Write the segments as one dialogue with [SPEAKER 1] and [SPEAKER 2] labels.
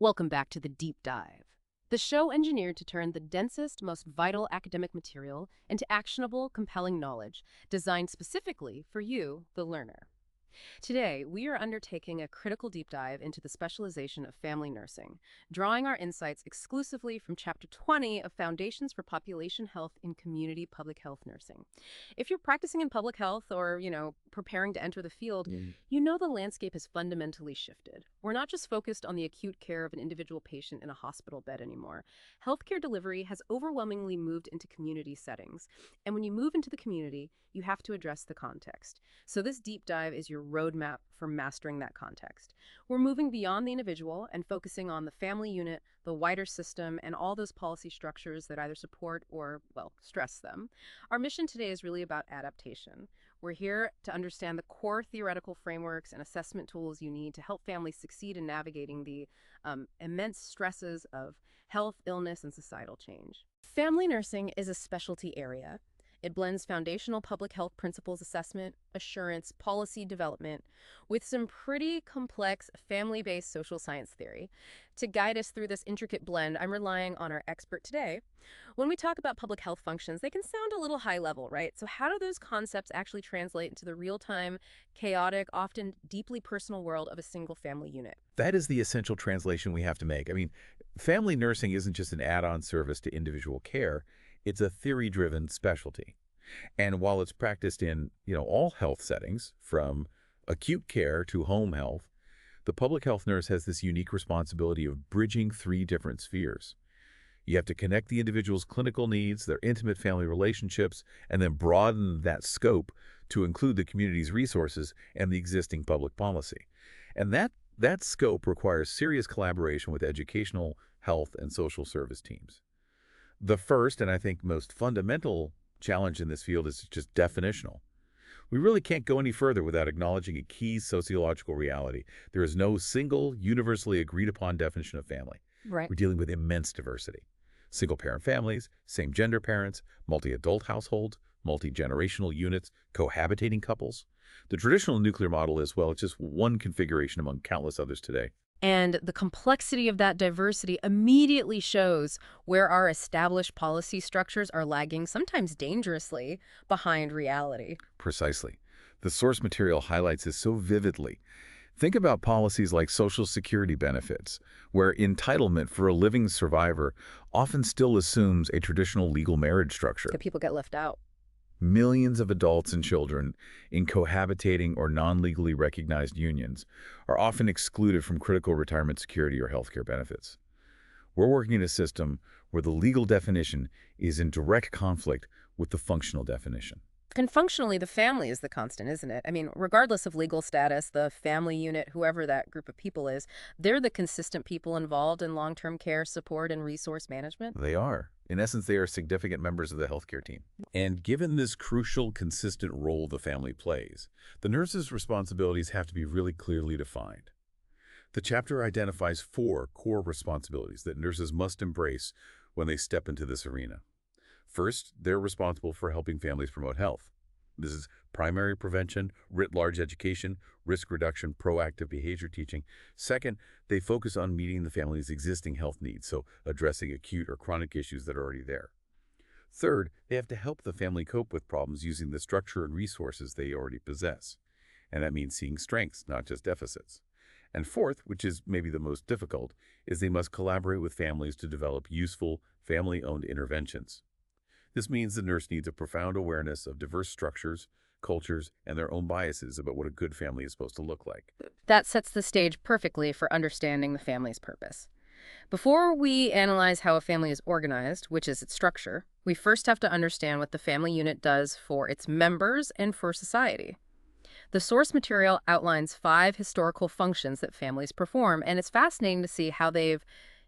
[SPEAKER 1] Welcome back to the Deep Dive, the show engineered to turn the densest, most vital academic material into actionable, compelling knowledge designed specifically for you, the learner. Today, we are undertaking a critical deep dive into the specialization of family nursing, drawing our insights exclusively from Chapter 20 of Foundations for Population Health in Community Public Health Nursing. If you're practicing in public health or, preparing to enter the field, you know the landscape has fundamentally shifted. We're not just focused on the acute care of an individual patient in a hospital bed anymore. Healthcare delivery has overwhelmingly moved into community settings. And when you move into the community, you have to address the context. So this deep dive is your roadmap for mastering that context. We're moving beyond the individual and focusing on the family unit, the wider system, and all those policy structures that either support or, stress them. Our mission today is really about adaptation. We're here to understand the core theoretical frameworks and assessment tools you need to help families succeed in navigating the immense stresses of health, illness, and societal change. Family nursing is a specialty area. It blends foundational public health principles assessment, assurance, policy development, with some pretty complex family-based social science theory. To guide us through this intricate blend, I'm relying on our expert today. When we talk about public health functions, they can sound a little high level, right? So how do those concepts actually translate into the real-time, chaotic, often deeply personal world of a single family unit?
[SPEAKER 2] That is the essential translation we have to make. Family nursing isn't just an add-on service to individual care. It's a theory-driven specialty. And while it's practiced in, all health settings, from acute care to home health, the public health nurse has this unique responsibility of bridging three different spheres. You have to connect the individual's clinical needs, their intimate family relationships, and then broaden that scope to include the community's resources and the existing public policy. And that scope requires serious collaboration with educational, health, and social service teams. The first, and I think most fundamental challenge in this field is just definitional. We really can't go any further without acknowledging a key sociological reality. There is no single, universally agreed upon definition of family.
[SPEAKER 1] Right.
[SPEAKER 2] We're dealing with immense diversity. Single-parent families, same-gender parents, multi-adult households, multi-generational units, cohabitating couples. The traditional nuclear model is, it's just one configuration among countless others today.
[SPEAKER 1] And the complexity of that diversity immediately shows where our established policy structures are lagging, sometimes dangerously, behind reality.
[SPEAKER 2] Precisely. The source material highlights this so vividly. Think about policies like Social Security benefits, where entitlement for a living survivor often still assumes a traditional legal marriage structure.
[SPEAKER 1] That people get left out.
[SPEAKER 2] Millions of adults and children in cohabitating or non-legally recognized unions are often excluded from critical retirement security or healthcare benefits. We're working in a system where the legal definition is in direct conflict with the functional definition.
[SPEAKER 1] And functionally, the family is the constant, isn't it? Regardless of legal status, the family unit, whoever that group of people is, they're the consistent people involved in long-term care, support, and resource management.
[SPEAKER 2] They are. In essence, they are significant members of the healthcare team. And given this crucial, consistent role the family plays, the nurse's responsibilities have to be really clearly defined. The chapter identifies 4 core responsibilities that nurses must embrace when they step into this arena. First, they're responsible for helping families promote health. This is primary prevention, writ-large education, risk reduction, proactive behavior teaching. Second, they focus on meeting the family's existing health needs, so addressing acute or chronic issues that are already there. Third, they have to help the family cope with problems using the structure and resources they already possess. And that means seeing strengths, not just deficits. And fourth, which is maybe the most difficult, is they must collaborate with families to develop useful, family-owned interventions. This means the nurse needs a profound awareness of diverse structures, cultures, and their own biases about what a good family is supposed to look like.
[SPEAKER 1] That sets the stage perfectly for understanding the family's purpose. Before we analyze how a family is organized, which is its structure, we first have to understand what the family unit does for its members and for society. The source material outlines 5 historical functions that families perform, and it's fascinating to see how they've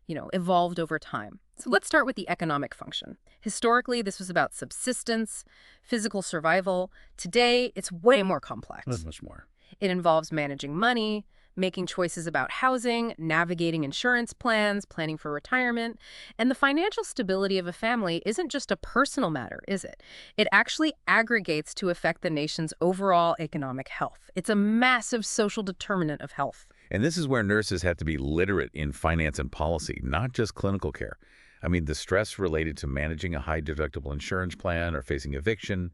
[SPEAKER 1] evolved over time. So let's start with the economic function. Historically, this was about subsistence, physical survival. Today, it's way more complex.
[SPEAKER 2] That's much more.
[SPEAKER 1] It involves managing money, making choices about housing, navigating insurance plans, planning for retirement. And the financial stability of a family isn't just a personal matter, is it? It actually aggregates to affect the nation's overall economic health. It's a massive social determinant of health.
[SPEAKER 2] And this is where nurses have to be literate in finance and policy, not just clinical care. I mean, the stress related to managing a high-deductible insurance plan or facing eviction,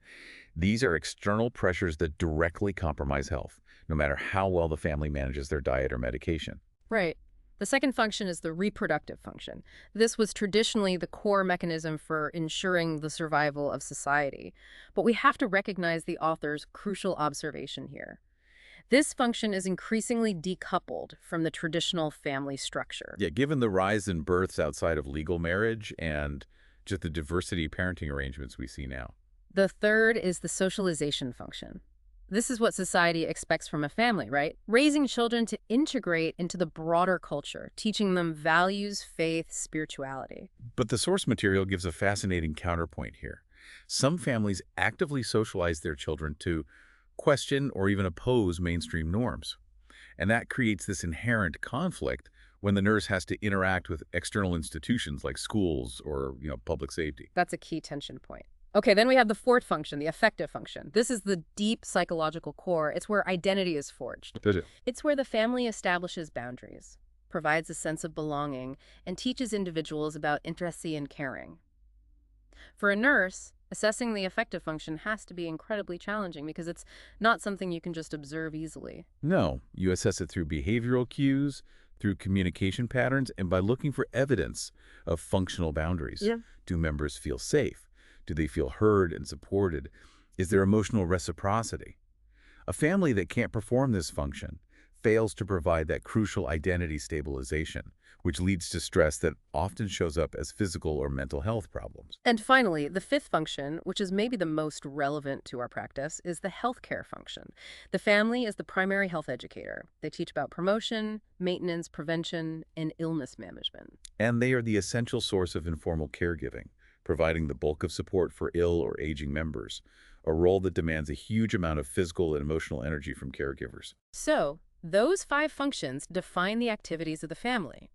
[SPEAKER 2] these are external pressures that directly compromise health, no matter how well the family manages their diet or medication.
[SPEAKER 1] Right. The second function is the reproductive function. This was traditionally the core mechanism for ensuring the survival of society. But we have to recognize the author's crucial observation here. This function is increasingly decoupled from the traditional family structure.
[SPEAKER 2] Yeah, given the rise in births outside of legal marriage and just the diversity parenting arrangements we see now.
[SPEAKER 1] The third is the socialization function. This is what society expects from a family, right? Raising children to integrate into the broader culture, teaching them values, faith, spirituality.
[SPEAKER 2] But the source material gives a fascinating counterpoint here. Some families actively socialize their children to question or even oppose mainstream norms. And that creates this inherent conflict when the nurse has to interact with external institutions like schools or, public safety.
[SPEAKER 1] That's a key tension point. Okay, then we have the fourth function, the affective function. This is the deep psychological core. It's where identity is forged. It's where the family establishes boundaries, provides a sense of belonging, and teaches individuals about intimacy and caring. For a nurse, assessing the affective function has to be incredibly challenging because it's not something you can just observe easily.
[SPEAKER 2] No, you assess it through behavioral cues, through communication patterns, and by looking for evidence of functional boundaries.
[SPEAKER 1] Yeah.
[SPEAKER 2] Do members feel safe? Do they feel heard and supported? Is there emotional reciprocity? A family that can't perform this function fails to provide that crucial identity stabilization, which leads to stress that often shows up as physical or mental health problems.
[SPEAKER 1] And finally, the fifth function, which is maybe the most relevant to our practice, is the healthcare function. The family is the primary health educator. They teach about promotion, maintenance, prevention, and illness management.
[SPEAKER 2] And they are the essential source of informal caregiving, providing the bulk of support for ill or aging members, a role that demands a huge amount of physical and emotional energy from caregivers.
[SPEAKER 1] So, those 5 functions define the activities of the family.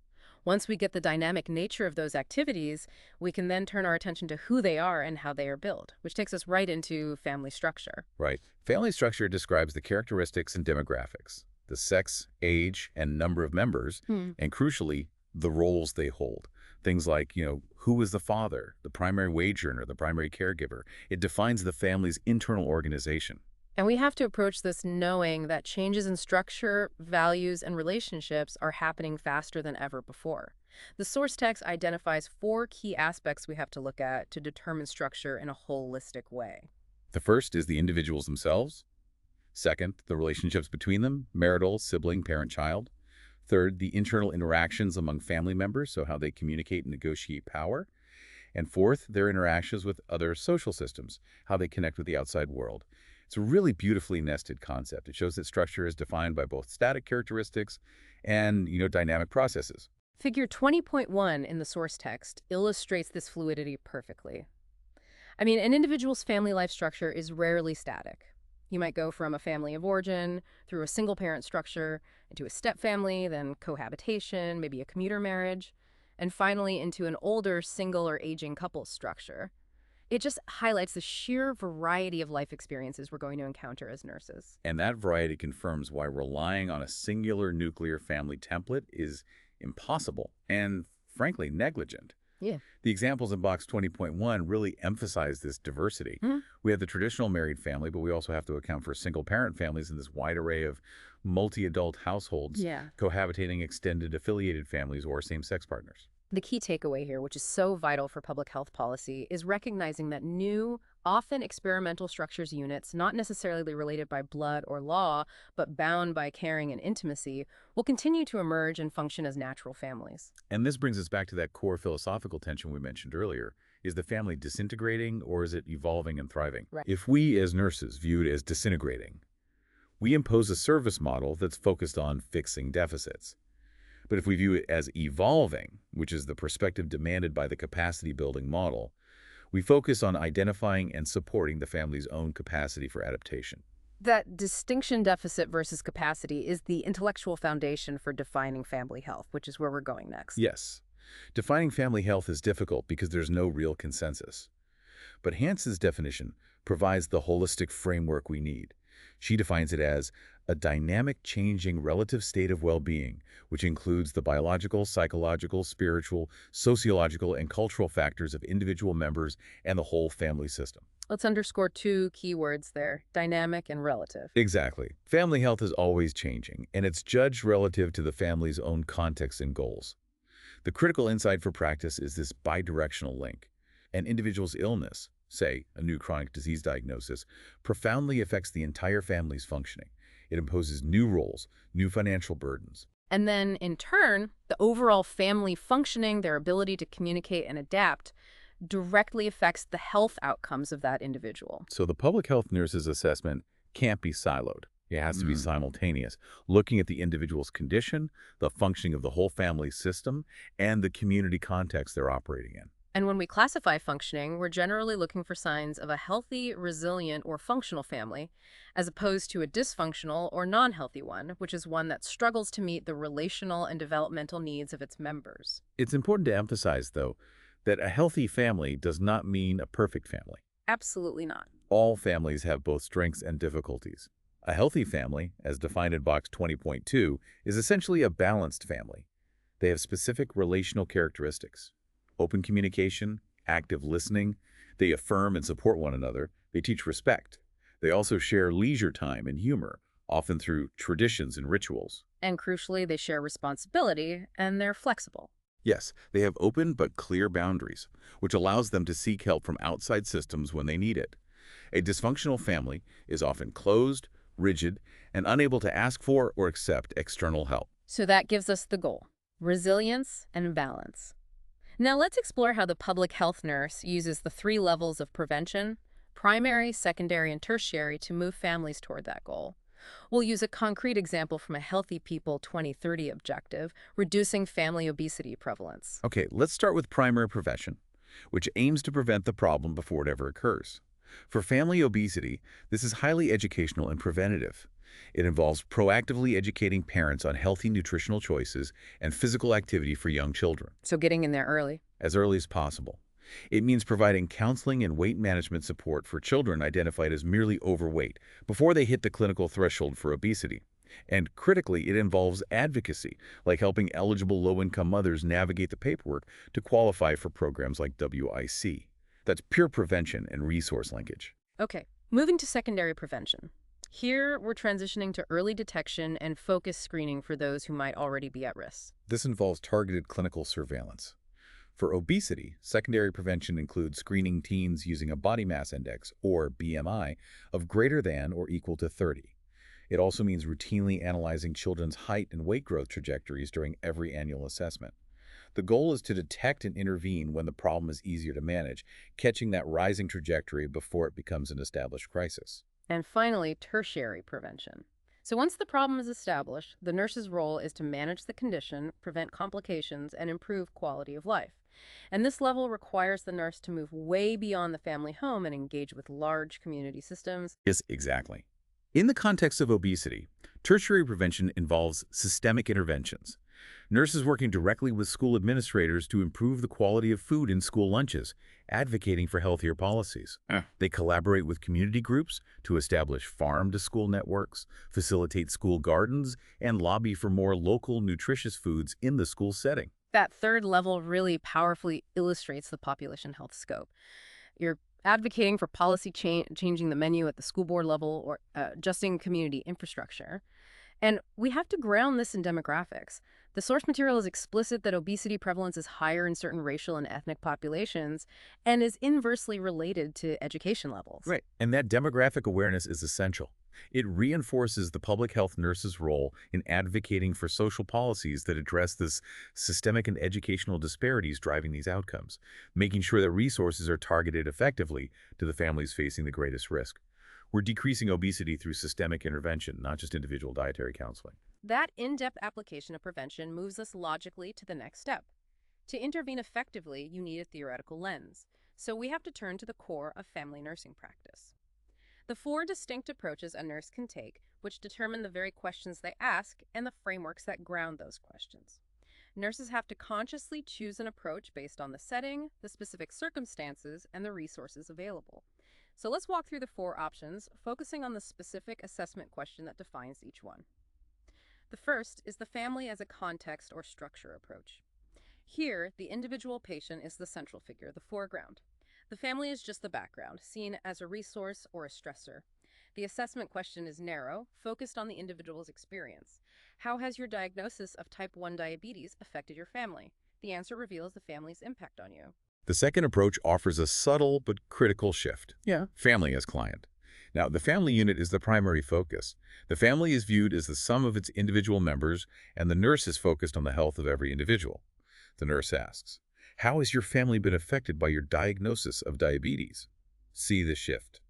[SPEAKER 1] Once we get the dynamic nature of those activities, we can then turn our attention to who they are and how they are built, which takes us right into family structure.
[SPEAKER 2] Right. Family structure describes the characteristics and demographics, the sex, age, and number of members, and crucially, the roles they hold. Things like, who is the father, the primary wage earner, the primary caregiver. It defines the family's internal organization.
[SPEAKER 1] And we have to approach this knowing that changes in structure, values, and relationships are happening faster than ever before. The source text identifies 4 key aspects we have to look at to determine structure in a holistic way.
[SPEAKER 2] The first is the individuals themselves. Second, the relationships between them, marital, sibling, parent, child. Third, the internal interactions among family members, so how they communicate and negotiate power. And fourth, their interactions with other social systems, how they connect with the outside world. It's a really beautifully nested concept. It shows that structure is defined by both static characteristics and, dynamic processes.
[SPEAKER 1] Figure 20.1 in the source text illustrates this fluidity perfectly. I mean, an individual's family life structure is rarely static. You might go from a family of origin through a single-parent structure into a step-family, then cohabitation, maybe a commuter marriage, and finally into an older single or aging couple structure. It just highlights the sheer variety of life experiences we're going to encounter as nurses.
[SPEAKER 2] And that variety confirms why relying on a singular nuclear family template is impossible and, frankly, negligent.
[SPEAKER 1] Yeah.
[SPEAKER 2] The examples in box 20.1 really emphasize this diversity. We have the traditional married family, but we also have to account for single-parent families in this wide array of multi-adult households, cohabitating extended affiliated families or same-sex partners.
[SPEAKER 1] The key takeaway here, which is so vital for public health policy, is recognizing that new, often experimental structures units, not necessarily related by blood or law, but bound by caring and intimacy, will continue to emerge and function as natural families.
[SPEAKER 2] And this brings us back to that core philosophical tension we mentioned earlier. Is the family disintegrating or is it evolving and thriving?
[SPEAKER 1] Right.
[SPEAKER 2] If we as nurses view it as disintegrating, we impose a service model that's focused on fixing deficits. But if we view it as evolving, which is the perspective demanded by the capacity-building model, we focus on identifying and supporting the family's own capacity for adaptation.
[SPEAKER 1] That distinction, deficit versus capacity, is the intellectual foundation for defining family health, which is where we're going next.
[SPEAKER 2] Yes. Defining family health is difficult because there's no real consensus. But Hansen's definition provides the holistic framework we need. She defines it as a dynamic, changing relative state of well-being, which includes the biological, psychological, spiritual, sociological, and cultural factors of individual members and the whole family system.
[SPEAKER 1] Let's underscore two key words there, dynamic and relative.
[SPEAKER 2] Exactly. Family health is always changing, and it's judged relative to the family's own context and goals. The critical insight for practice is this bidirectional link. An individual's illness, say a new chronic disease diagnosis, profoundly affects the entire family's functioning. It imposes new roles, new financial burdens.
[SPEAKER 1] And then, in turn, the overall family functioning, their ability to communicate and adapt, directly affects the health outcomes of that individual.
[SPEAKER 2] So the public health nurse's assessment can't be siloed. It has to be simultaneous, looking at the individual's condition, the functioning of the whole family system, and the community context they're operating in.
[SPEAKER 1] And when we classify functioning, we're generally looking for signs of a healthy, resilient, or functional family, as opposed to a dysfunctional or non-healthy one, which is one that struggles to meet the relational and developmental needs of its members.
[SPEAKER 2] It's important to emphasize, though, that a healthy family does not mean a perfect family.
[SPEAKER 1] Absolutely not.
[SPEAKER 2] All families have both strengths and difficulties. A healthy family, as defined in Box 20.2, is essentially a balanced family. They have specific relational characteristics: open communication, active listening. They affirm and support one another. They teach respect. They also share leisure time and humor, often through traditions and rituals.
[SPEAKER 1] And crucially, they share responsibility, and they're flexible.
[SPEAKER 2] Yes, they have open but clear boundaries, which allows them to seek help from outside systems when they need it. A dysfunctional family is often closed, rigid, and unable to ask for or accept external help.
[SPEAKER 1] So that gives us the goal: resilience and balance. Now let's explore how the public health nurse uses the three levels of prevention, primary, secondary, and tertiary, to move families toward that goal. We'll use a concrete example from a Healthy People 2030 objective, reducing family obesity prevalence.
[SPEAKER 2] Okay, let's start with primary prevention, which aims to prevent the problem before it ever occurs. For family obesity, this is highly educational and preventative. It involves proactively educating parents on healthy nutritional choices and physical activity for young children.
[SPEAKER 1] So getting in there early.
[SPEAKER 2] As early as possible. It means providing counseling and weight management support for children identified as merely overweight before they hit the clinical threshold for obesity. And critically, it involves advocacy, like helping eligible low-income mothers navigate the paperwork to qualify for programs like WIC. That's peer prevention and resource linkage.
[SPEAKER 1] Okay, moving to secondary prevention. Here, we're transitioning to early detection and focused screening for those who might already be at risk.
[SPEAKER 2] This involves targeted clinical surveillance. For obesity, secondary prevention includes screening teens using a body mass index, or BMI, of greater than or equal to 30. It also means routinely analyzing children's height and weight growth trajectories during every annual assessment. The goal is to detect and intervene when the problem is easier to manage, catching that rising trajectory before it becomes an established crisis.
[SPEAKER 1] And finally, tertiary prevention. So once the problem is established, the nurse's role is to manage the condition, prevent complications, and improve quality of life. And this level requires the nurse to move way beyond the family home and engage with large community systems.
[SPEAKER 2] Yes, exactly. In the context of obesity, tertiary prevention involves systemic interventions. Nurses working directly with school administrators to improve the quality of food in school lunches, advocating for healthier policies. They collaborate with community groups to establish farm-to-school networks, facilitate school gardens, and lobby for more local, nutritious foods in the school setting.
[SPEAKER 1] That third level really powerfully illustrates the population health scope. You're advocating for policy changing the menu at the school board level, or adjusting community infrastructure. And we have to ground this in demographics. The source material is explicit that obesity prevalence is higher in certain racial and ethnic populations and is inversely related to education levels.
[SPEAKER 2] Right, and that demographic awareness is essential. It reinforces the public health nurse's role in advocating for social policies that address this systemic and educational disparities driving these outcomes, making sure that resources are targeted effectively to the families facing the greatest risk. We're decreasing obesity through systemic intervention, not just individual dietary counseling.
[SPEAKER 1] That in-depth application of prevention moves us logically to the next step. To intervene effectively, you need a theoretical lens. So we have to turn to the core of family nursing practice. The four distinct approaches a nurse can take, which determine the very questions they ask and the frameworks that ground those questions. Nurses have to consciously choose an approach based on the setting, the specific circumstances, and the resources available. So let's walk through the four options, focusing on the specific assessment question that defines each one. The first is the family as a context or structure approach. Here, the individual patient is the central figure, the foreground. The family is just the background, seen as a resource or a stressor. The assessment question is narrow, focused on the individual's experience. How has your diagnosis of type 1 diabetes affected your family? The answer reveals the family's impact on you.
[SPEAKER 2] The second approach offers a subtle but critical shift. Family as client. Now, the family unit is the primary focus. The family is viewed as the sum of its individual members, and the nurse is focused on the health of every individual. The nurse asks, how has your family been affected by your diagnosis of diabetes? See the shift.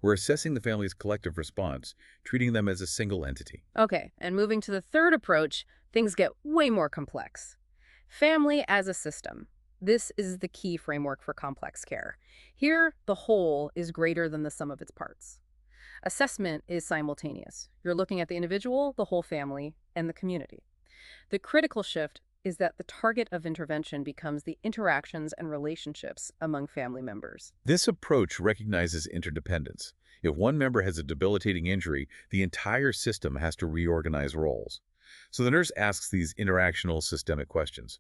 [SPEAKER 2] We're assessing the family's collective response, treating them as a single entity.
[SPEAKER 1] Okay, and moving to the third approach, things get way more complex. Family as a system. This is the key framework for complex care. Here, the whole is greater than the sum of its parts. Assessment is simultaneous. You're looking at the individual, the whole family, and the community. The critical shift is that the target of intervention becomes the interactions and relationships among family members.
[SPEAKER 2] This approach recognizes interdependence. If one member has a debilitating injury, the entire system has to reorganize roles. So the nurse asks these interactional systemic questions.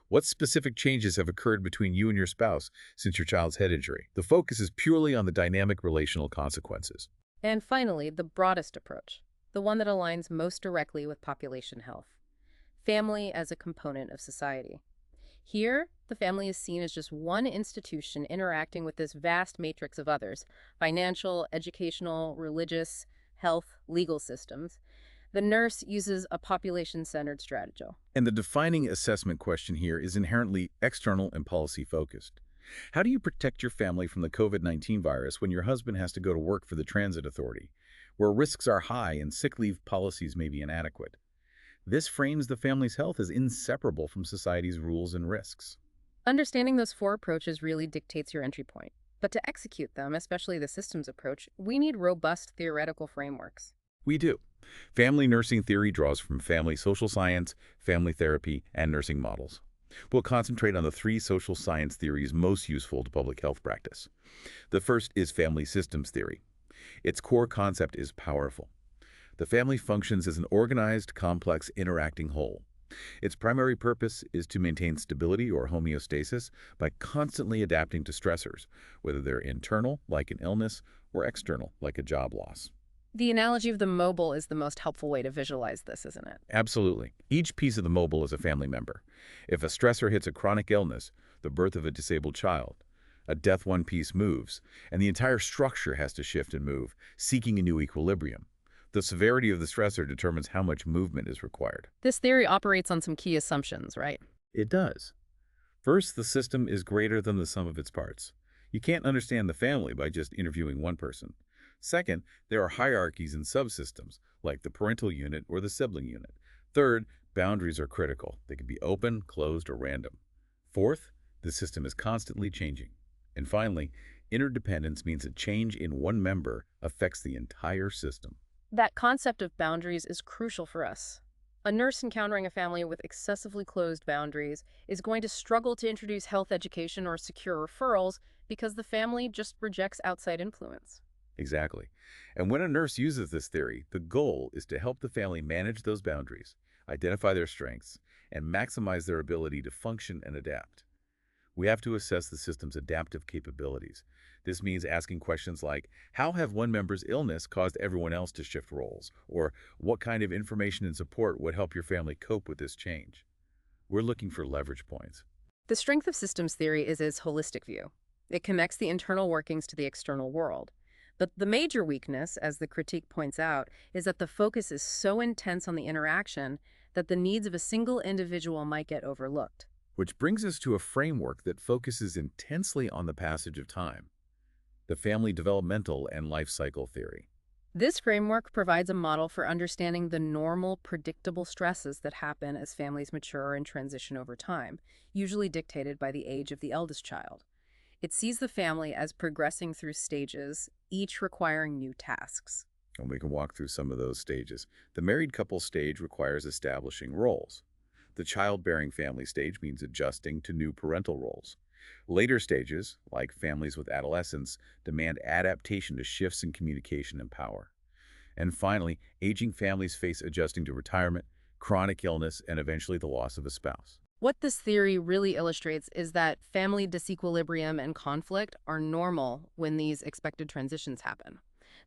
[SPEAKER 2] What specific changes have occurred between you and your spouse since your child's head injury? The focus is purely on the dynamic relational consequences.
[SPEAKER 1] And finally, the broadest approach, the one that aligns most directly with population health. Family as a component of society. Here, the family is seen as just one institution interacting with this vast matrix of others: financial, educational, religious, health, legal systems. The nurse uses a population-centered strategy.
[SPEAKER 2] And the defining assessment question here is inherently external and policy-focused. How do you protect your family from the COVID-19 virus when your husband has to go to work for the transit authority, where risks are high and sick leave policies may be inadequate? This frames the family's health as inseparable from society's rules and risks.
[SPEAKER 1] Understanding those four approaches really dictates your entry point. But to execute them, especially the systems approach, we need robust theoretical frameworks.
[SPEAKER 2] We do. Family nursing theory draws from family social science, family therapy, and nursing models. We'll concentrate on the three social science theories most useful to public health practice. The first is family systems theory. Its core concept is powerful. The family functions as an organized, complex, interacting whole. Its primary purpose is to maintain stability or homeostasis by constantly adapting to stressors, whether they're internal, like an illness, or external, like a job loss.
[SPEAKER 1] The analogy of the mobile is the most helpful way to visualize this, isn't it?
[SPEAKER 2] Absolutely. Each piece of the mobile is a family member. If a stressor hits a chronic illness, the birth of a disabled child, a death one piece moves, and the entire structure has to shift and move, seeking a new equilibrium. The severity of the stressor determines how much movement is required.
[SPEAKER 1] This theory operates on some key assumptions, right?
[SPEAKER 2] It does. First, the system is greater than the sum of its parts. You can't understand the family by just interviewing one person. Second, there are hierarchies and subsystems, like the parental unit or the sibling unit. Third, boundaries are critical. They can be open, closed, or random. Fourth, the system is constantly changing. And finally, interdependence means a change in one member affects the entire system.
[SPEAKER 1] That concept of boundaries is crucial for us. A nurse encountering a family with excessively closed boundaries is going to struggle to introduce health education or secure referrals because the family just rejects outside influence.
[SPEAKER 2] Exactly. And when a nurse uses this theory, the goal is to help the family manage those boundaries, identify their strengths, and maximize their ability to function and adapt. We have to assess the system's adaptive capabilities. This means asking questions like, how have one member's illness caused everyone else to shift roles? Or what kind of information and support would help your family cope with this change? We're looking for leverage points.
[SPEAKER 1] The strength of systems theory is its holistic view. It connects the internal workings to the external world. But the major weakness, as the critique points out, is that the focus is so intense on the interaction that the needs of a single individual might get overlooked.
[SPEAKER 2] Which brings us to a framework that focuses intensely on the passage of time, the family developmental and life cycle theory.
[SPEAKER 1] This framework provides a model for understanding the normal, predictable stresses that happen as families mature and transition over time, usually dictated by the age of the eldest child. It sees the family as progressing through stages, each requiring new tasks.
[SPEAKER 2] And we can walk through some of those stages. The married couple stage requires establishing roles. The childbearing family stage means adjusting to new parental roles. Later stages, like families with adolescents, demand adaptation to shifts in communication and power. And finally, aging families face adjusting to retirement, chronic illness, and eventually the loss of a spouse.
[SPEAKER 1] What this theory really illustrates is that family disequilibrium and conflict are normal when these expected transitions happen.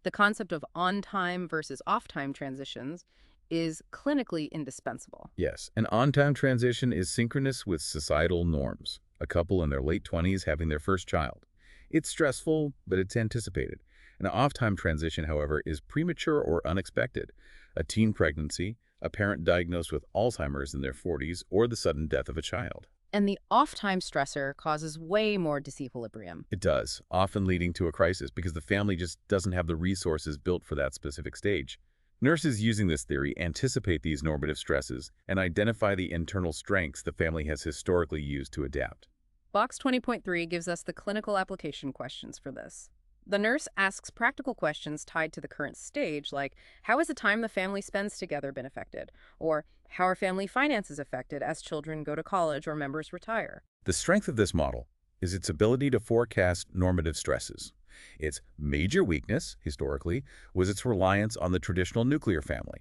[SPEAKER 1] The concept of on-time versus off-time transitions is clinically indispensable.
[SPEAKER 2] Yes, an on-time transition is synchronous with societal norms. A couple in their late 20s having their first child. It's stressful, but it's anticipated. An off-time transition, however, is premature or unexpected. A teen pregnancy, a parent diagnosed with Alzheimer's in their 40s, or the sudden death of a child.
[SPEAKER 1] And the off-time stressor causes way more disequilibrium.
[SPEAKER 2] It does, often leading to a crisis because the family just doesn't have the resources built for that specific stage. Nurses using this theory anticipate these normative stresses and identify the internal strengths the family has historically used to adapt.
[SPEAKER 1] Box 20.3 gives us the clinical application questions for this. The nurse asks practical questions tied to the current stage, like, how has the time the family spends together been affected? Or, how are family finances affected as children go to college or members retire?
[SPEAKER 2] The strength of this model is its ability to forecast normative stresses. Its major weakness, historically, was its reliance on the traditional nuclear family.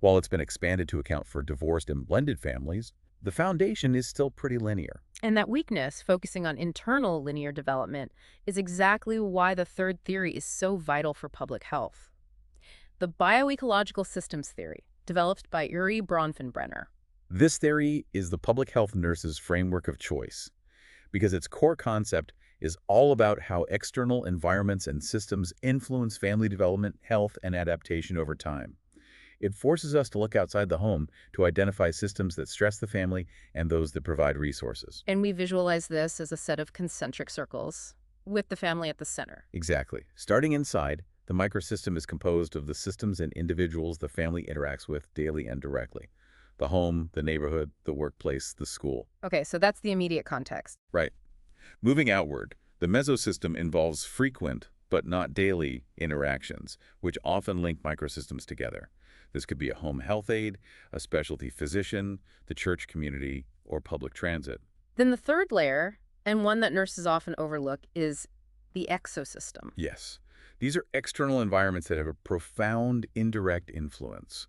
[SPEAKER 2] While it's been expanded to account for divorced and blended families, the foundation is still pretty linear.
[SPEAKER 1] And that weakness, focusing on internal linear development, is exactly why the third theory is so vital for public health. The Bioecological Systems Theory, developed by Uri Bronfenbrenner.
[SPEAKER 2] This theory is the public health nurse's framework of choice, because its core concept is all about how external environments and systems influence family development, health, and adaptation over time. It forces us to look outside the home to identify systems that stress the family and those that provide resources.
[SPEAKER 1] And we visualize this as a set of concentric circles, with the family at the center.
[SPEAKER 2] Exactly. Starting inside, the microsystem is composed of the systems and individuals the family interacts with daily and directly. The home, the neighborhood, the workplace, the school.
[SPEAKER 1] Okay, so that's the immediate context.
[SPEAKER 2] Right. Moving outward, the mesosystem involves frequent, but not daily, interactions, which often link microsystems together. This could be a home health aide, a specialty physician, the church community, or public transit.
[SPEAKER 1] Then the third layer, and one that nurses often overlook, is the exosystem.
[SPEAKER 2] Yes. These are external environments that have a profound indirect influence.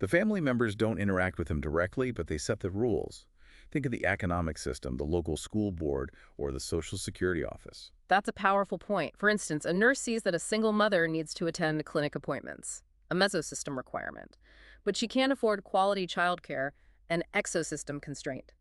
[SPEAKER 2] The family members don't interact with them directly, but they set the rules. Think of the economic system, the local school board, or the Social Security office.
[SPEAKER 1] That's a powerful point. For instance, a nurse sees that a single mother needs to attend clinic appointments, a mesosystem requirement, but she can't afford quality childcare, an exosystem constraint.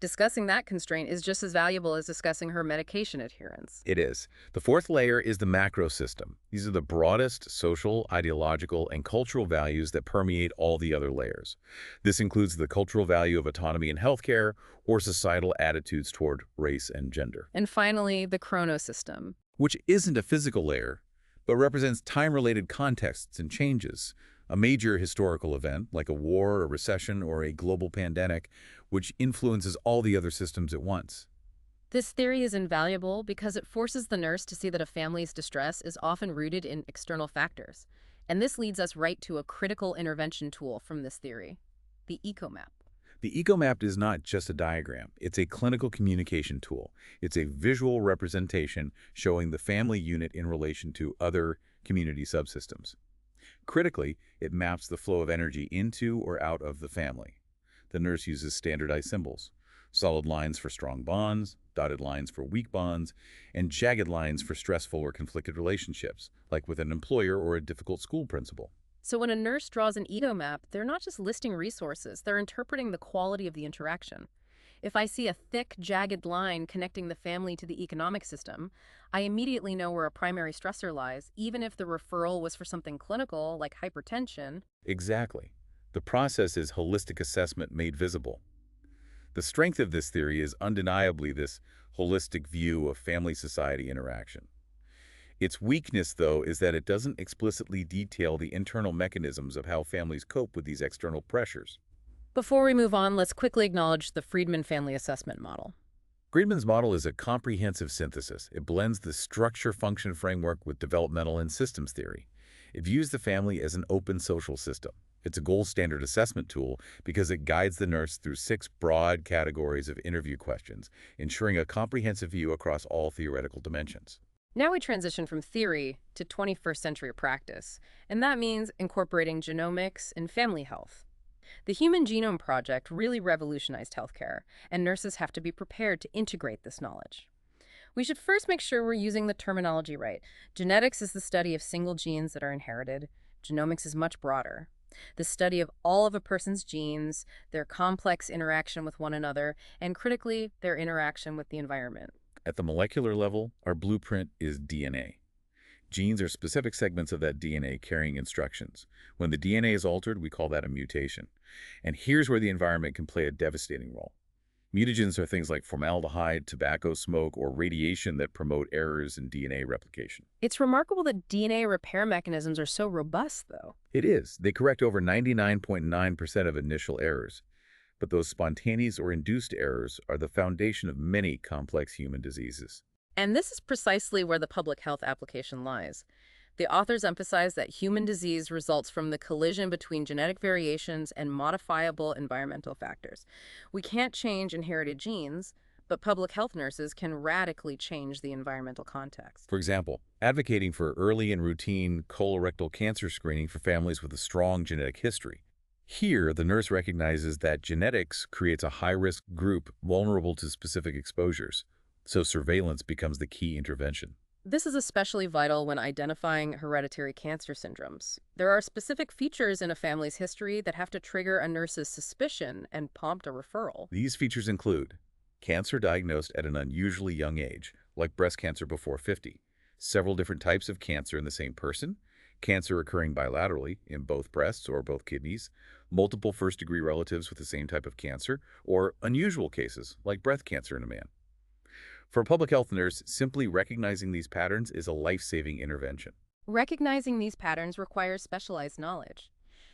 [SPEAKER 1] Discussing that constraint is just as valuable as discussing her medication adherence.
[SPEAKER 2] It is. The fourth layer is the macro system. These are the broadest social, ideological, and cultural values that permeate all the other layers. This includes the cultural value of autonomy in healthcare or societal attitudes toward race and gender.
[SPEAKER 1] And finally, the chronosystem,
[SPEAKER 2] Which isn't a physical layer, but represents time-related contexts and changes. A major historical event, like a war, a recession, or a global pandemic, which influences all the other systems at once.
[SPEAKER 1] This theory is invaluable because it forces the nurse to see that a family's distress is often rooted in external factors. And this leads us right to a critical intervention tool from this theory, the ecomap.
[SPEAKER 2] The ecomap is not just a diagram. It's a clinical communication tool. It's a visual representation showing the family unit in relation to other community subsystems. Critically, it maps the flow of energy into or out of the family. The nurse uses standardized symbols, solid lines for strong bonds, dotted lines for weak bonds, and jagged lines for stressful or conflicted relationships, like with an employer or a difficult school principal.
[SPEAKER 1] So when a nurse draws an ecomap, they're not just listing resources, they're interpreting the quality of the interaction. If I see a thick, jagged line connecting the family to the economic system, I immediately know where a primary stressor lies, even if the referral was for something clinical, like hypertension.
[SPEAKER 2] Exactly. The process is holistic assessment made visible. The strength of this theory is undeniably this holistic view of family-society interaction. Its weakness, though, is that it doesn't explicitly detail the internal mechanisms of how families cope with these external pressures.
[SPEAKER 1] Before we move on, let's quickly acknowledge the Friedman Family Assessment Model.
[SPEAKER 2] Friedman's model is a comprehensive synthesis. It blends the structure-function framework with developmental and systems theory. It views the family as an open social system. It's a gold standard assessment tool because it guides the nurse through 6 broad categories of interview questions, ensuring a comprehensive view across all theoretical dimensions.
[SPEAKER 1] Now we transition from theory to 21st century practice, and that means incorporating genomics and family health. The Human Genome Project really revolutionized healthcare, and nurses have to be prepared to integrate this knowledge. We should first make sure we're using the terminology right. Genetics is the study of single genes that are inherited. Genomics is much broader. The study of all of a person's genes, their complex interaction with one another, and critically, their interaction with the environment.
[SPEAKER 2] At the molecular level, our blueprint is DNA. Genes are specific segments of that DNA carrying instructions. When the DNA is altered, we call that a mutation. And here's where the environment can play a devastating role. Mutagens are things like formaldehyde, tobacco smoke, or radiation that promote errors in DNA replication.
[SPEAKER 1] It's remarkable that DNA repair mechanisms are so robust, though.
[SPEAKER 2] It is. They correct over 99.9% of initial errors. But those spontaneous or induced errors are the foundation of many complex human diseases.
[SPEAKER 1] And this is precisely where the public health application lies. The authors emphasize that human disease results from the collision between genetic variations and modifiable environmental factors. We can't change inherited genes, but public health nurses can radically change the environmental context.
[SPEAKER 2] For example, advocating for early and routine colorectal cancer screening for families with a strong genetic history. Here, the nurse recognizes that genetics creates a high-risk group vulnerable to specific exposures, so surveillance becomes the key intervention.
[SPEAKER 1] This is especially vital when identifying hereditary cancer syndromes. There are specific features in a family's history that have to trigger a nurse's suspicion and prompt a referral.
[SPEAKER 2] These features include cancer diagnosed at an unusually young age, like breast cancer before 50, several different types of cancer in the same person, cancer occurring bilaterally in both breasts or both kidneys, multiple first-degree relatives with the same type of cancer, or unusual cases like breast cancer in a man. For a public health nurse, simply recognizing these patterns is a life-saving intervention.
[SPEAKER 1] Recognizing these patterns requires specialized knowledge.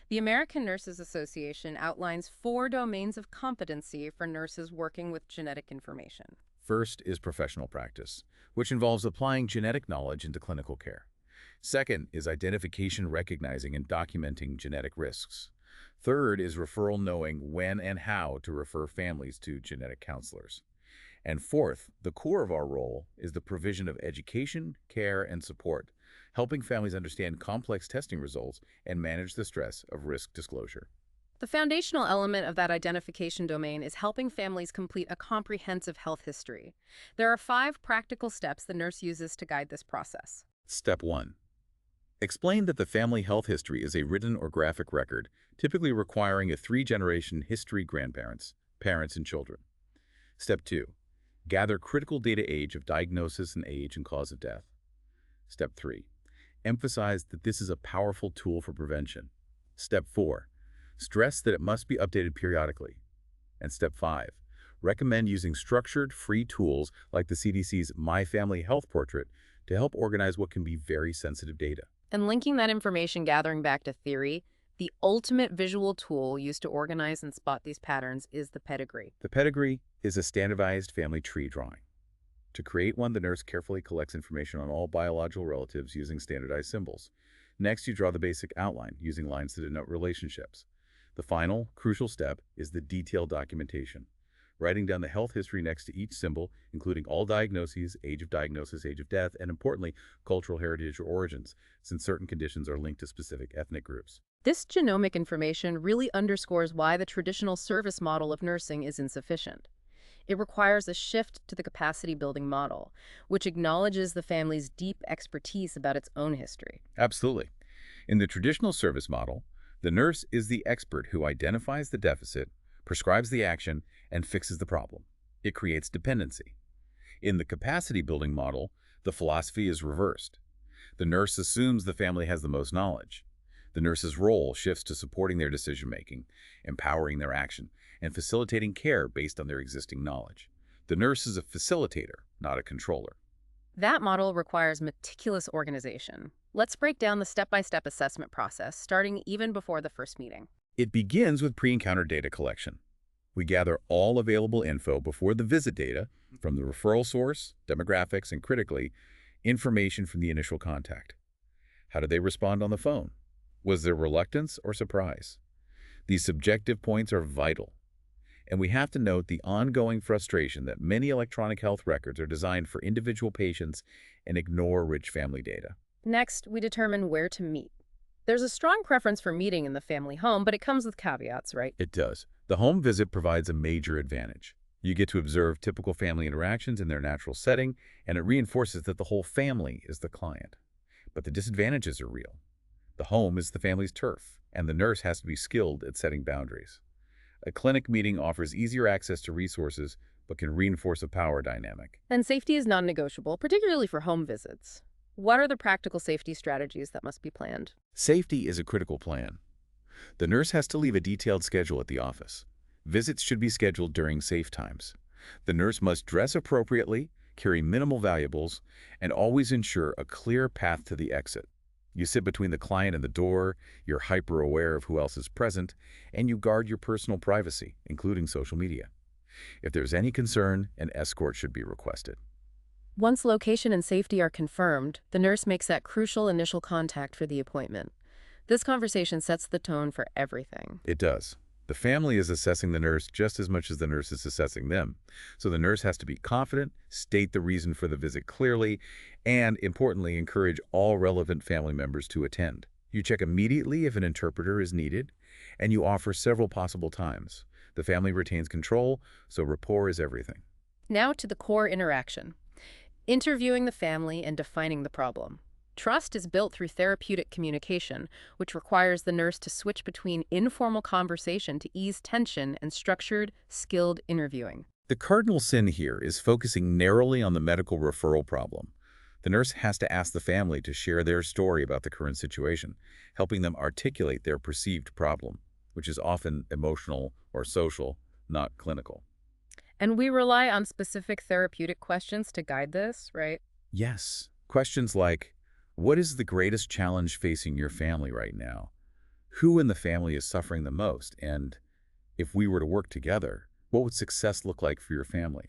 [SPEAKER 1] The American Nurses Association outlines 4 domains of competency for nurses working with genetic information.
[SPEAKER 2] First is professional practice, which involves applying genetic knowledge into clinical care. Second is identification, recognizing and documenting genetic risks. Third is referral, knowing when and how to refer families to genetic counselors. And fourth, the core of our role is the provision of education, care, and support, helping families understand complex testing results and manage the stress of risk disclosure.
[SPEAKER 1] The foundational element of that identification domain is helping families complete a comprehensive health history. There are 5 practical steps the nurse uses to guide this process.
[SPEAKER 2] Step 1. Explain that the family health history is a written or graphic record, typically requiring a 3-generation history: grandparents, parents, and children. Step 2. Gather critical data: age of diagnosis and age and cause of death. Step 3. Emphasize that this is a powerful tool for prevention. Step 4. Stress that it must be updated periodically. And Step 5. Recommend using structured, free tools like the CDC's My Family Health Portrait to help organize what can be very sensitive data.
[SPEAKER 1] And linking that information gathering back to theory, the ultimate visual tool used to organize and spot these patterns is the pedigree.
[SPEAKER 2] The pedigree is a standardized family tree drawing. To create one, the nurse carefully collects information on all biological relatives using standardized symbols. Next, you draw the basic outline using lines to denote relationships. The final, crucial step is the detailed documentation, writing down the health history next to each symbol, including all diagnoses, age of diagnosis, age of death, and importantly, cultural heritage or origins, since certain conditions are linked to specific ethnic groups.
[SPEAKER 1] This genomic information really underscores why the traditional service model of nursing is insufficient. It requires a shift to the capacity-building model, which acknowledges the family's deep expertise about its own history.
[SPEAKER 2] Absolutely. In the traditional service model, the nurse is the expert who identifies the deficit, prescribes the action, and fixes the problem. It creates dependency. In the capacity-building model, the philosophy is reversed. The nurse assumes the family has the most knowledge. The nurse's role shifts to supporting their decision-making, empowering their action, and facilitating care based on their existing knowledge. The nurse is a facilitator, not a controller.
[SPEAKER 1] That model requires meticulous organization. Let's break down the step-by-step assessment process, starting even before the first meeting.
[SPEAKER 2] It begins with pre-encounter data collection. We gather all available info before the visit data from the referral source, demographics, and critically, information from the initial contact. How did they respond on the phone? Was there reluctance or surprise? These subjective points are vital. And we have to note the ongoing frustration that many electronic health records are designed for individual patients and ignore rich family data.
[SPEAKER 1] Next, we determine where to meet. There's a strong preference for meeting in the family home, but it comes with caveats, right?
[SPEAKER 2] It does. The home visit provides a major advantage. You get to observe typical family interactions in their natural setting, and it reinforces that the whole family is the client. But the disadvantages are real. The home is the family's turf, and the nurse has to be skilled at setting boundaries. A clinic meeting offers easier access to resources, but can reinforce a power dynamic.
[SPEAKER 1] And safety is non-negotiable, particularly for home visits. What are the practical safety strategies that must be planned?
[SPEAKER 2] Safety is a critical plan. The nurse has to leave a detailed schedule at the office. Visits should be scheduled during safe times. The nurse must dress appropriately, carry minimal valuables, and always ensure a clear path to the exit. You sit between the client and the door, you're hyper-aware of who else is present, and you guard your personal privacy, including social media. If there's any concern, an escort should be requested.
[SPEAKER 1] Once location and safety are confirmed, the nurse makes that crucial initial contact for the appointment. This conversation sets the tone for everything.
[SPEAKER 2] It does. The family is assessing the nurse just as much as the nurse is assessing them. So the nurse has to be confident, state the reason for the visit clearly, and, importantly, encourage all relevant family members to attend. You check immediately if an interpreter is needed, and you offer several possible times. The family retains control, so rapport is everything.
[SPEAKER 1] Now to the core interaction. Interviewing the family and defining the problem. Trust is built through therapeutic communication, which requires the nurse to switch between informal conversation to ease tension and structured, skilled interviewing.
[SPEAKER 2] The cardinal sin here is focusing narrowly on the medical referral problem. The nurse has to ask the family to share their story about the current situation, helping them articulate their perceived problem, which is often emotional or social, not clinical.
[SPEAKER 1] And we rely on specific therapeutic questions to guide this, right?
[SPEAKER 2] Yes. Questions like, what is the greatest challenge facing your family right now? Who in the family is suffering the most? And if we were to work together, what would success look like for your family?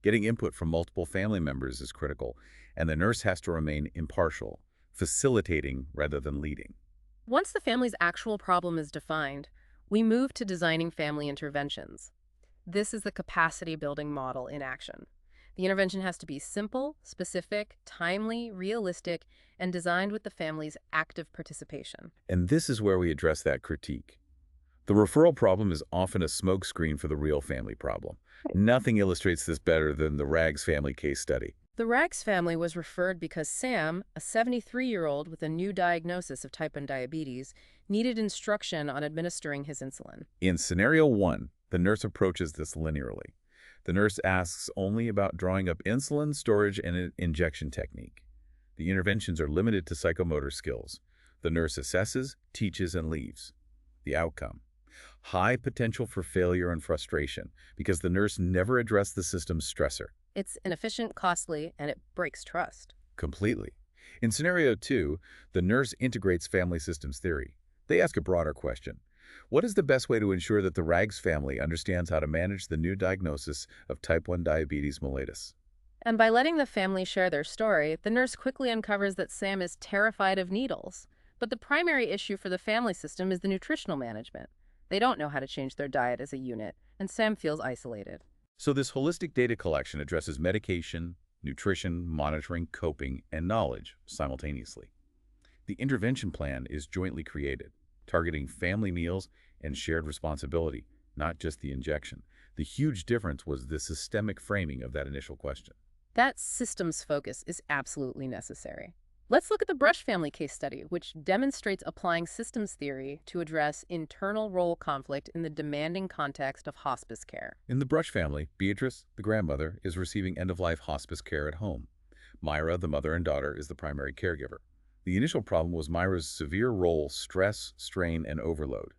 [SPEAKER 2] Getting input from multiple family members is critical, and the nurse has to remain impartial, facilitating rather than leading.
[SPEAKER 1] Once the family's actual problem is defined, we move to designing family interventions. This is the capacity building model in action. The intervention has to be simple, specific, timely, realistic, and designed with the family's active participation.
[SPEAKER 2] And this is where we address that critique. The referral problem is often a smokescreen for the real family problem. Nothing illustrates this better than the Rags family case study.
[SPEAKER 1] The Rags family was referred because Sam, a 73-year-old with a new diagnosis of type 1 diabetes, needed instruction on administering his insulin.
[SPEAKER 2] In scenario 1, the nurse approaches this linearly. The nurse asks only about drawing up insulin, storage, and an injection technique. The interventions are limited to psychomotor skills. The nurse assesses, teaches, and leaves. The outcome: high potential for failure and frustration because the nurse never addressed the system's stressor.
[SPEAKER 1] It's inefficient, costly, and it breaks trust.
[SPEAKER 2] Completely. In scenario 2, the nurse integrates family systems theory. They ask a broader question. What is the best way to ensure that the Rags family understands how to manage the new diagnosis of type 1 diabetes mellitus?
[SPEAKER 1] And by letting the family share their story, the nurse quickly uncovers that Sam is terrified of needles. But the primary issue for the family system is the nutritional management. They don't know how to change their diet as a unit, and Sam feels isolated.
[SPEAKER 2] So this holistic data collection addresses medication, nutrition, monitoring, coping, and knowledge simultaneously. The intervention plan is jointly created, targeting family meals and shared responsibility, not just the injection. The huge difference was the systemic framing of that initial question.
[SPEAKER 1] That systems focus is absolutely necessary. Let's look at the Brush family case study, which demonstrates applying systems theory to address internal role conflict in the demanding context of hospice care.
[SPEAKER 2] In the Brush family, Beatrice, the grandmother, is receiving end-of-life hospice care at home. Myra, the mother and daughter, is the primary caregiver. The initial problem was Myra's severe role, stress, strain, and overload.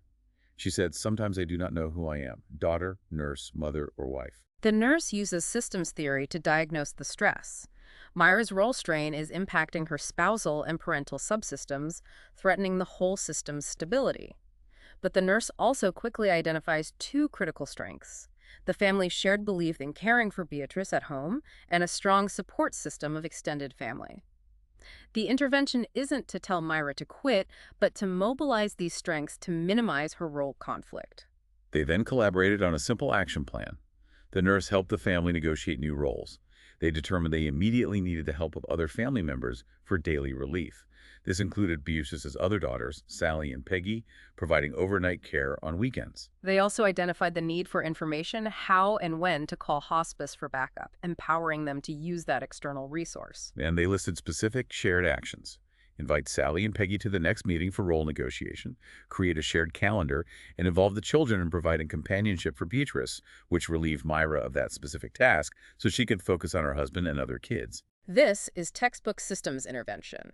[SPEAKER 2] She said, "Sometimes I do not know who I am, daughter, nurse, mother, or wife."
[SPEAKER 1] The nurse uses systems theory to diagnose the stress. Myra's role strain is impacting her spousal and parental subsystems, threatening the whole system's stability. But the nurse also quickly identifies two critical strengths: the family's shared belief in caring for Beatrice at home and a strong support system of extended family. The intervention isn't to tell Myra to quit, but to mobilize these strengths to minimize her role conflict.
[SPEAKER 2] They then collaborated on a simple action plan. The nurse helped the family negotiate new roles. They determined they immediately needed the help of other family members for daily relief. This included Beatrice's other daughters, Sally and Peggy, providing overnight care on weekends.
[SPEAKER 1] They also identified the need for information, how and when to call hospice for backup, empowering them to use that external resource.
[SPEAKER 2] And they listed specific shared actions. Invite Sally and Peggy to the next meeting for role negotiation, create a shared calendar, and involve the children in providing companionship for Beatrice, which relieved Myra of that specific task so she could focus on her husband and other kids.
[SPEAKER 1] This is textbook systems intervention.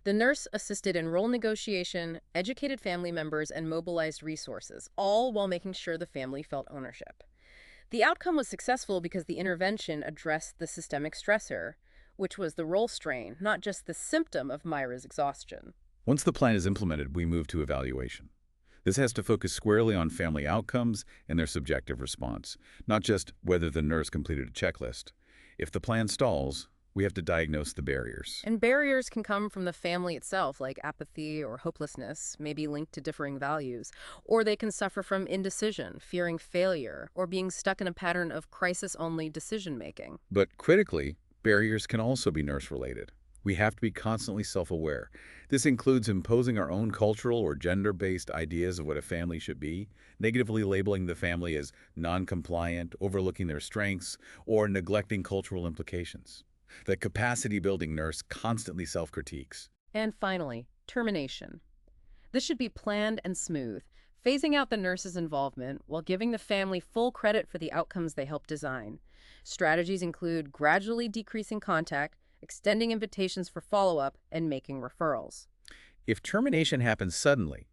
[SPEAKER 1] The nurse assisted in role negotiation, educated family members, and mobilized resources, all while making sure the family felt ownership. The outcome was successful because the intervention addressed the systemic stressor, which was the role strain, not just the symptom of Myra's exhaustion.
[SPEAKER 2] Once the plan is implemented, we move to evaluation. This has to focus squarely on family outcomes and their subjective response, not just whether the nurse completed a checklist. If the plan stalls, we have to diagnose the barriers.
[SPEAKER 1] And barriers can come from the family itself, like apathy or hopelessness, maybe linked to differing values. Or they can suffer from indecision, fearing failure, or being stuck in a pattern of crisis-only decision-making.
[SPEAKER 2] But critically, barriers can also be nurse-related. We have to be constantly self-aware. This includes imposing our own cultural or gender-based ideas of what a family should be, negatively labeling the family as non-compliant, overlooking their strengths, or neglecting cultural implications. The capacity-building nurse constantly self-critiques.
[SPEAKER 1] And finally, termination. This should be planned and smooth, phasing out the nurse's involvement while giving the family full credit for the outcomes they helped design. Strategies include gradually decreasing contact, extending invitations for follow-up, and making referrals.
[SPEAKER 2] If termination happens suddenly,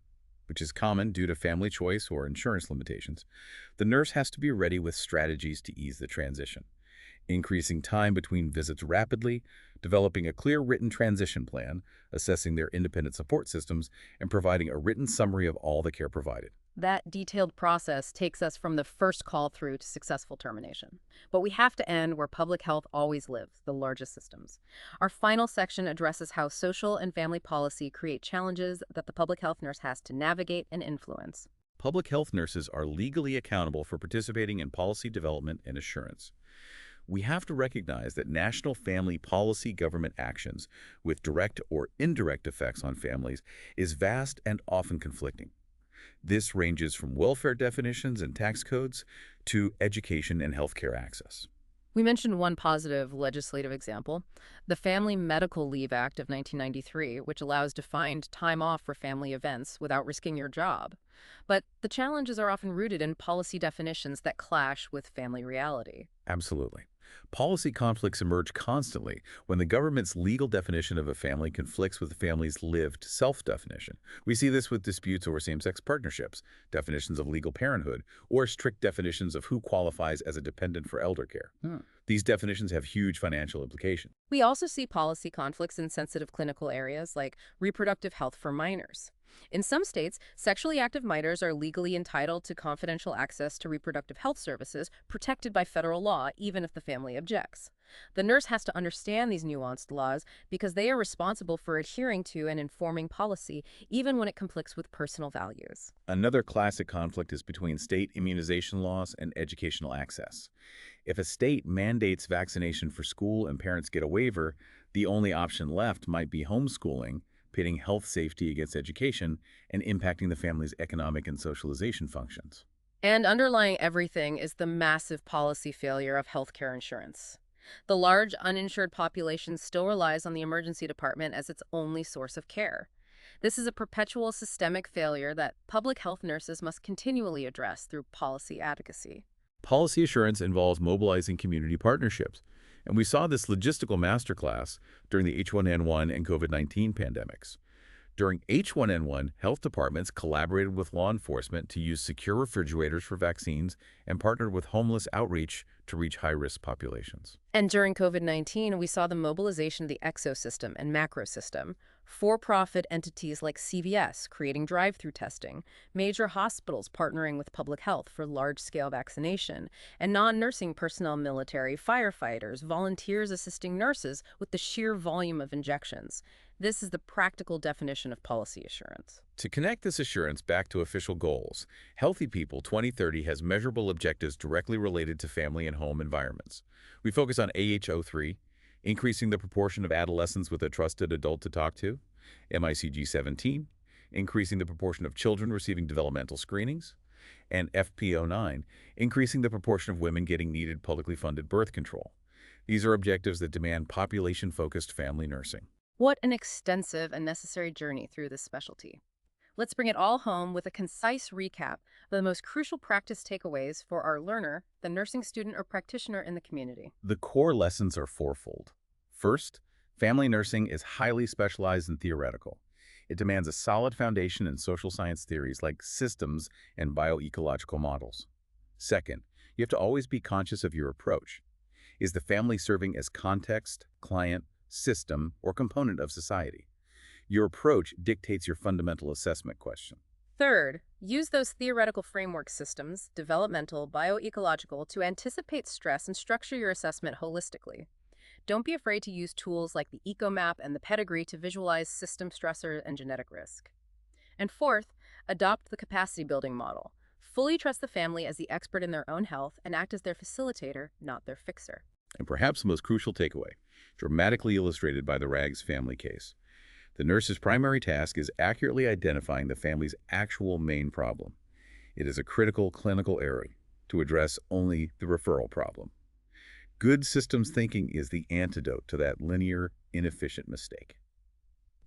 [SPEAKER 2] which is common due to family choice or insurance limitations, the nurse has to be ready with strategies to ease the transition. Increasing time between visits rapidly, developing a clear written transition plan, assessing their independent support systems, and providing a written summary of all the care provided.
[SPEAKER 1] That detailed process takes us from the first call through to successful termination. But we have to end where public health always lives, the largest systems. Our final section addresses how social and family policy create challenges that the public health nurse has to navigate and influence.
[SPEAKER 2] Public health nurses are legally accountable for participating in policy development and assurance. We have to recognize that national family policy government actions with direct or indirect effects on families is vast and often conflicting. This ranges from welfare definitions and tax codes to education and healthcare access.
[SPEAKER 1] We mentioned one positive legislative example, the Family Medical Leave Act of 1993, which allows defined time off for family events without risking your job. But the challenges are often rooted in policy definitions that clash with family reality.
[SPEAKER 2] Absolutely. Policy conflicts emerge constantly when the government's legal definition of a family conflicts with the family's lived self-definition. We see this with disputes over same-sex partnerships, definitions of legal parenthood, or strict definitions of who qualifies as a dependent for elder care. These definitions have huge financial implications.
[SPEAKER 1] We also see policy conflicts in sensitive clinical areas like reproductive health for minors. In some states, sexually active minors are legally entitled to confidential access to reproductive health services protected by federal law, even if the family objects. The nurse has to understand these nuanced laws because they are responsible for adhering to and informing policy, even when it conflicts with personal values.
[SPEAKER 2] Another classic conflict is between state immunization laws and educational access. If a state mandates vaccination for school and parents get a waiver, the only option left might be homeschooling, pitting health safety against education and impacting the family's economic and socialization functions.
[SPEAKER 1] And underlying everything is the massive policy failure of healthcare insurance. The large uninsured population still relies on the emergency department as its only source of care. This is a perpetual systemic failure that public health nurses must continually address through policy advocacy.
[SPEAKER 2] Policy assurance involves mobilizing community partnerships, and we saw this logistical masterclass during the H1N1 and COVID-19 pandemics. During H1N1, health departments collaborated with law enforcement to use secure refrigerators for vaccines and partnered with homeless outreach to reach high-risk populations.
[SPEAKER 1] And during COVID-19, we saw the mobilization of the exosystem and macrosystem. For-profit entities like CVS creating drive-through testing, major hospitals partnering with public health for large-scale vaccination, and non-nursing personnel, military, firefighters, volunteers assisting nurses with the sheer volume of injections. This is the practical definition of policy assurance.
[SPEAKER 2] To connect this assurance back to official goals, Healthy People 2030 has measurable objectives directly related to family and home environments. We focus on AHO3, increasing the proportion of adolescents with a trusted adult to talk to, MICG 17, increasing the proportion of children receiving developmental screenings, and FPO9, increasing the proportion of women getting needed publicly funded birth control. These are objectives that demand population-focused family nursing.
[SPEAKER 1] What an extensive and necessary journey through this specialty. Let's bring it all home with a concise recap of the most crucial practice takeaways for our learner, the nursing student or practitioner in the community.
[SPEAKER 2] The core lessons are fourfold. First, family nursing is highly specialized and theoretical. It demands a solid foundation in social science theories like systems and bioecological models. Second, you have to always be conscious of your approach. Is the family serving as context, client, system, or component of society? Your approach dictates your fundamental assessment question.
[SPEAKER 1] Third, use those theoretical framework systems, developmental, bioecological, to anticipate stress and structure your assessment holistically. Don't be afraid to use tools like the EcoMap and the pedigree to visualize system stressor and genetic risk. And fourth, adopt the capacity building model. Fully trust the family as the expert in their own health and act as their facilitator, not their fixer.
[SPEAKER 2] And perhaps the most crucial takeaway, dramatically illustrated by the Rags family case. The nurse's primary task is accurately identifying the family's actual main problem. It is a critical clinical area to address only the referral problem. Good systems thinking is the antidote to that linear, inefficient mistake.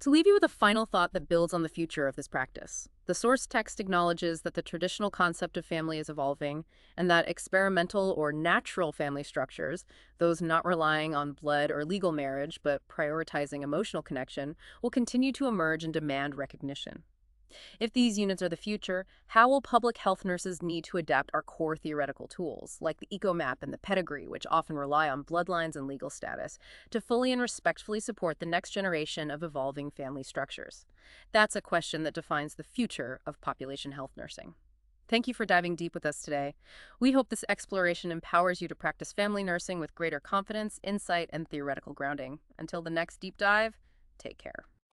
[SPEAKER 1] To leave you with a final thought that builds on the future of this practice, the source text acknowledges that the traditional concept of family is evolving and that experimental or natural family structures, those not relying on blood or legal marriage but prioritizing emotional connection, will continue to emerge and demand recognition. If these units are the future, how will public health nurses need to adapt our core theoretical tools, like the EcoMap and the pedigree, which often rely on bloodlines and legal status, to fully and respectfully support the next generation of evolving family structures? That's a question that defines the future of population health nursing. Thank you for diving deep with us today. We hope this exploration empowers you to practice family nursing with greater confidence, insight, and theoretical grounding. Until the next deep dive, take care.